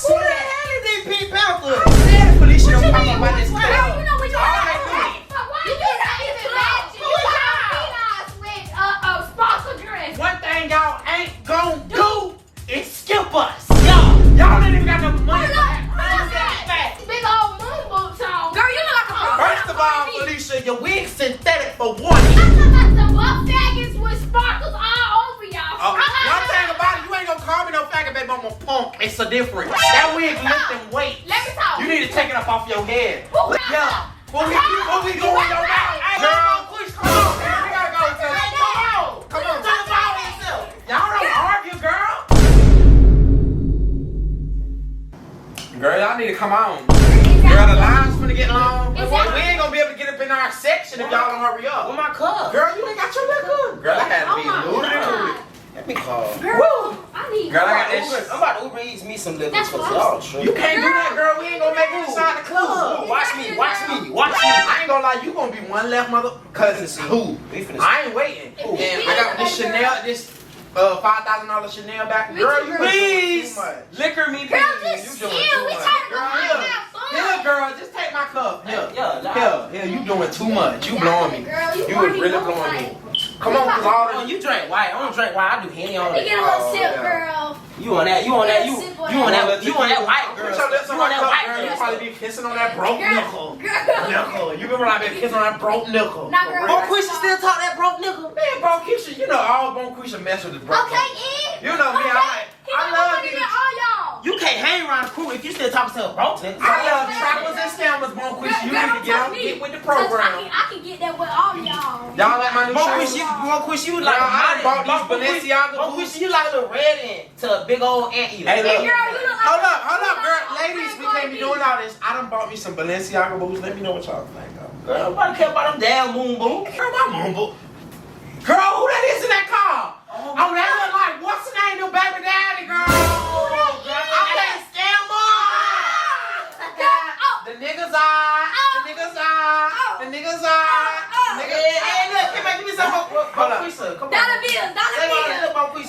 Who the hell is these Pink Panthers? I said Felicia don't come up by this club. Girl, you know what you All are they doing. You not even Ratchet. You got with a sparkle dress. One thing y'all ain't gon' do is skip us. Y'all ain't even got no money for that. Big old moon boots on. Girl, you look like a pro. First of all, Felicia, your wig's synthetic for one. I look like some buff faggots with sparkles all over y'all. One thing about it, you ain't gonna call me no faggot, baby. I'm a punk. It's a difference. That wig lifting weight. Let me talk. You need to take it up off your head. Yeah. What we go in your mouth? Girl, push, come on, girl. We gotta go to it. Come on. Talk about yourself. Y'all don't argue, girl. Girl, y'all need to come on. Girl, the line's finna get long. We ain't gonna be able to get up in our section if y'all don't hurry up. With my cup. Girl, you ain't got your liquor. Girl, I had to be looted. Let me call. Girl, I need. Girl, I got this. I'm about to Uber Eats me some liquor That's for what y'all. You can't do that, girl. We ain't gonna make it inside the club. Watch me. I ain't gonna lie, you gonna be one left mother cousin. Who? I ain't waiting. And I got this Chanel, this $5,000 Chanel back. Girl, you please doing too much. liquor me, Girl, please. just You chill. doing too We much. trying to Girl, have fun. Here, girl, just take my cup. Yeah. Here, you doing too much. You blowing me. Girl, You was really blowing me. Come on, cause all Oh, the you drink white. I don't drink white. I do Henny on Let me it. get a little sip, yeah. girl. You on that white girl. Put your lips on You on my that cup, white girl. You girl. probably be kissing on that broke nickel. Girl. You remember I been kissing on that broke nickel. Nah, girl. Bro, Quisha still talk that broke nickel. Man, bro, Keisha, you know all Bone Keisha mess with this broke. Okay, Ed. You know me, I love you. you. All y'all. You can't hang around the crew if you still talking to a broke nigga. I love trappers and scammers, Bone Keisha. You need to get with the program. I can get that with all y'all. Y'all like my new Bro, shoes? Quisha, you like I bought these Bro, Balenciaga Quisha, boots. you like a little red end to a big old anteater. Hey, look. Girl, you look like Hold up, girl. Ladies, we can't be doing all this. I done bought me some Balenciaga boots. Let me know what y'all think of. Girl, nobody care about them damn moon boots. Girl, my mumble. Girl, who that is in that car? Oh, that look like, what's the name? Your baby daddy, girl. I can't stand more. The niggas are. Hey, look, come back, give me some more. Hold up. Quisha, come on. Dollar bills.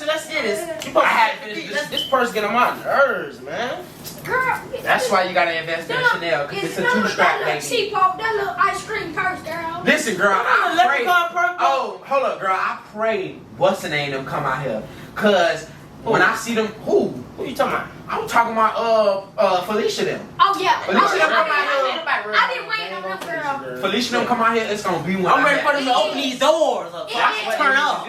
Let's hear this. You supposed to have this purse get on my nerves, man. Girl. That's why you gotta invest in Chanel, because it's a two-strap That baby. little cheapo, that little ice cream purse, girl. Listen, girl, I pray. Leprechaun purse. Oh, hold up, girl. I pray what's the name them come out here. Cause when I see them, who you talking about? I'm talking about Felicia them. Oh, yeah. Felicia them come out I didn't wait on them, girl. here. Felicia them come out here, it's gonna be one. I'm ready for them to open these doors up. Yeah. Turn up.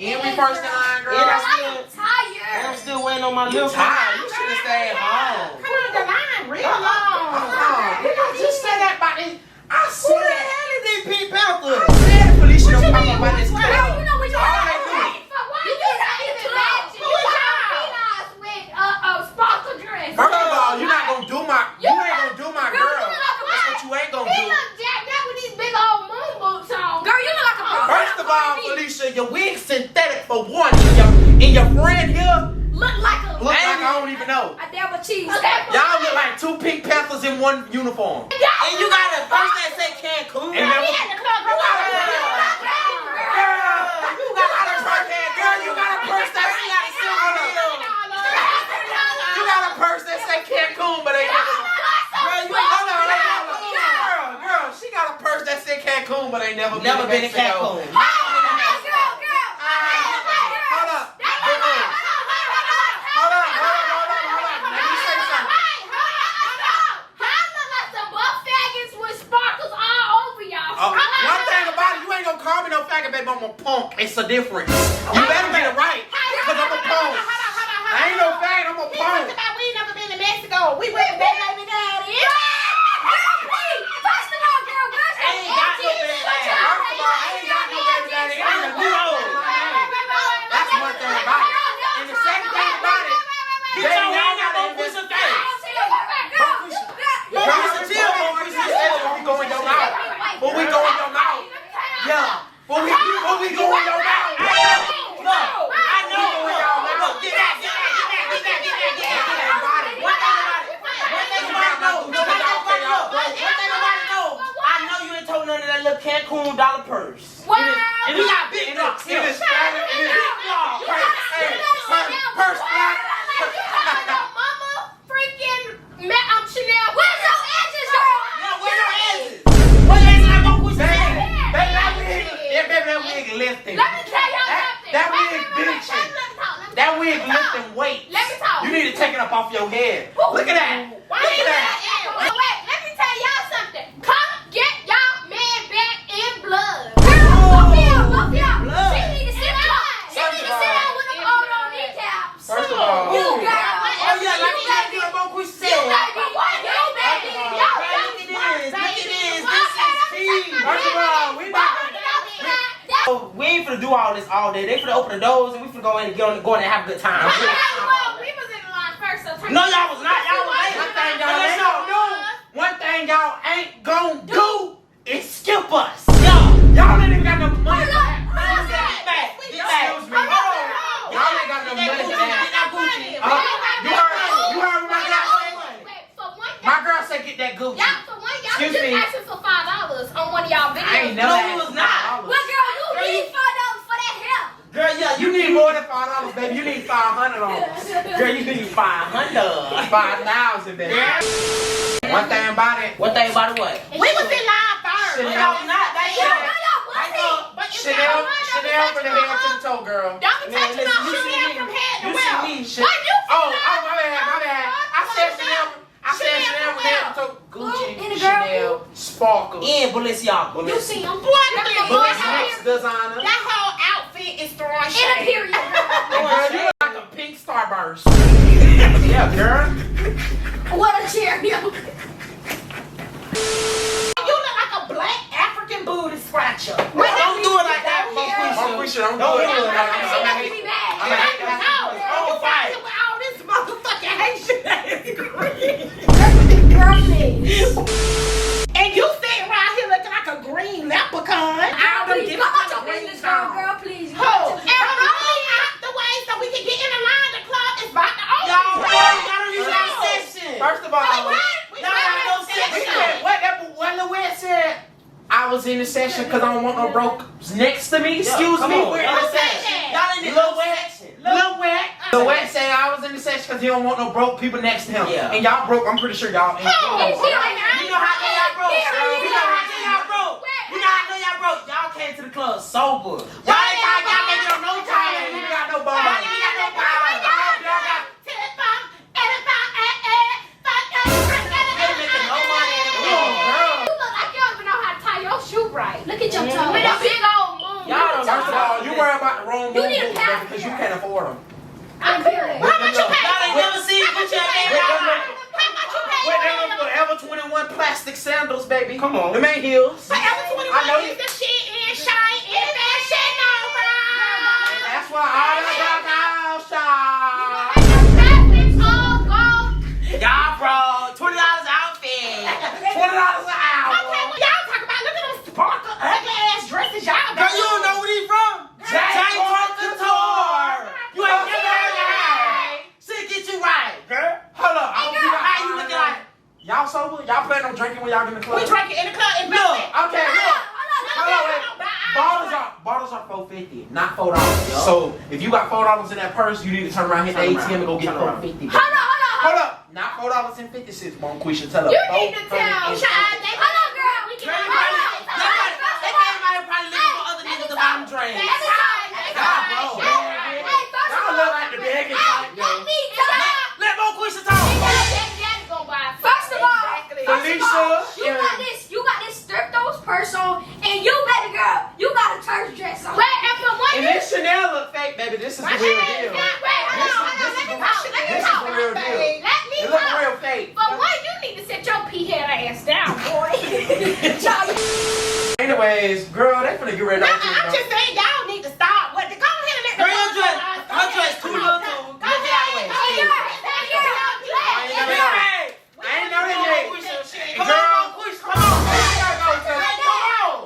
And we first in line, girl. Yeah, Girl, I am tired. I'm still waiting on my You little tired? You should have stayed home. Come on, the line real long. Did I just say that about this? I said. Who the hell is these Pink Panthers? I said Felicia don't come up by this club. Girl, you know what you All are they doing. You not even Ratchet. You got with a sparkle dress. First of all, you're not gonna do my. You ain't gonna do my girl. You look like a That's what you ain't gonna He do. look jacked up with these big old moon boots on. Girl, you look like a pro. First of all, Felicia, your wig's synthetic for one. And your friend here Look like a look like I don't even know. a damn cheese. Y'all look like two Pink Panthers in one uniform. And you got a purse that say Cancun. And then- You got a purse that say You got a purse that say Cancun, but ain't never. Girl, she got a purse that say Cancun, but ain't never been Never in been in Mexico. Cancun. Hold up. Let me say something. One thing about it, you ain't gonna call me no faggot, baby. I'm a punk. It's a difference. You better get it right, cause I'm a punk. I ain't no faggot. I'm a punk. We never been to Mexico. We went to baby daddy. First of all, girl, where's the ain't got no baby daddy. First of all, I ain't got no baby daddy. It ain't a new old. That's one thing about it. And the second thing about it, Get your hand out of Quisha face. When we go in your mouth. When we go in your mouth. Yeah. When we go in your mouth. Look, I know. Look, get that. I know you ain't told none of that little Cancun dollar purse. Wow. And you got big bucks. It is purse black. Mama freaking your head. Look at that. Why Look you at that. Wait, let me tell y'all something. Come get y'all man back in blood. Girl, both y'all. Blood. She need to sit down. She need to sit down with them old on kneecaps. First of all, You girl. Oh yeah, like you gotta get up on Queen said. You baby. You baby. Yo, Look at this. Look at this. This is tea. first of all, we not So we ain't finna do all this all day. They finna open the doors and we finna go in and go in and have a good time. we was in the line first, so No, y'all was not. Y'all was late. One thing y'all ain't gonna do. One thing y'all ain't gonna do is skip us. Y'all ain't even got no money for that. Excuse me. Y'all ain't got no money for that. You heard what my girl say? My girl said get that Gucci. Y'all, for one, y'all Excuse just me. asking for $5 on one of y'all videos. I ain't know No, that. it was not. Well, girl, you need $5 for that hair. Girl, yeah, You need more than $5, baby. You need $500. Girl, you need 500. 5,000, baby. One thing about it. What thing about it? What? We was in line first. Chanel. No, y'all not. That Yo, shit. y'all wasn't. But if Chanel y'all run, from the head to the toe, girl. Don't be Man, touching listen, my you shoe see down me. from head to You wheel. see me, shit. Why you Oh, my bad. I said Chanel from head to toe. Gucci, And the girl Chanel, Sparkle. And Balenciaga. You see him. Boy, Louis Next designer. that whole outfit is throwing shade. In a period. Girl, you look like a pink starburst. Yeah, girl. What a Cheerio. You look like a black African booty scratcher. Wait, don't do it like that, Marquisha, don't Don't do it. do it. She making me mad. I'm gonna hate that. You fight with all this motherfucking Haitian ass green. And you sitting around here looking like a green leprechaun. All them Please, different come out color your green business, girl, songs. girl, please. Ho, and roll out the way so we can get in the line. The club is about to open. Y'all don't use that session. First of all, Y'all have no session. what Louis said? I was in the session because I don't want no broke next to me. Excuse Come me. on. We're in Y'all the session. Y'all in the Lil section. Louis said I was in the session because he don't want no broke people next to him. Yeah. And y'all broke. I'm pretty sure y'all ain't. You know how they y'all broke. You know how they y'all broke. You know how they y'all broke. Y'all came to the club sober. Y'all ain't got no time. You got no ball. Y'all ain't got no power. Y'all got Look at your toe. With a big old moon. Y'all don't First of all, you worry about the wrong You moon need a boots, pass baby, because you can't afford them. I'm feeling. How much you pay? Y'all ain't never seen Gucci and Baby Wait, Y'all. How much you pay? Wait, them Forever 21 plastic sandals, baby. Come on. Them ain't heels. Forever 21 I know is you. the shit and shine in that shit no more. That's why all the girls shine. Y'all broke. $20 outfit. $20 an hour. Okay, well, y'all talk about, look at them sparkle ugly ass dresses y'all Girl, got. you don't know where he from. Jack Couture. You ain't never heard that. Shit, get you right, girl. Hold up. I hope you got How you looking like? Y'all sober? Y'all plan on drinking when y'all get in the club? We drinking in the club in Look. Okay, look. Hold on, wait. Bottles are $4.50, not $4. So if you got $4 in that purse, you need to turn around, hit the Turn ATM, and go get around. $4.50. Hold Hold up. Not $4.50, Monquisha. Tell her. You need to tell Chad. Hold on, girl. We can Girl, they probably looking for other niggas to buy them drinks. Y'all look like the biggest type, yo. Let Monquisha talk. First of all, Felicia. you got this Thriftos purse on, and you baby girl, you got a church dress on. And this Chanel look fake, baby. This is the real deal. This is the real deal. It look real fake. But why you need to sit your pea head ass down, boy? Anyways, girl, they finna get ready to open I'm it, just saying, y'all need to stop. What? Go ahead and let the Girl, your dress, go her dress too little to Go get ahead. that way. I ain't know that yet. Come Girl, on, Monquisha, come on.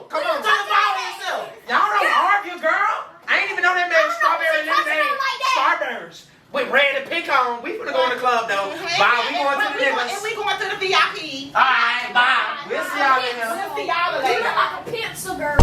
Come on. Turn the ball yourself. Y'all don't argue, girl. I ain't even know they made strawberry lemonade. Starburst. With red and pink on. We finna go in the club, though. Bye, we going to the And we niggas. going to the VIP. All right, bye. We'll see y'all in here. We'll see y'all You later. look like a pencil girl.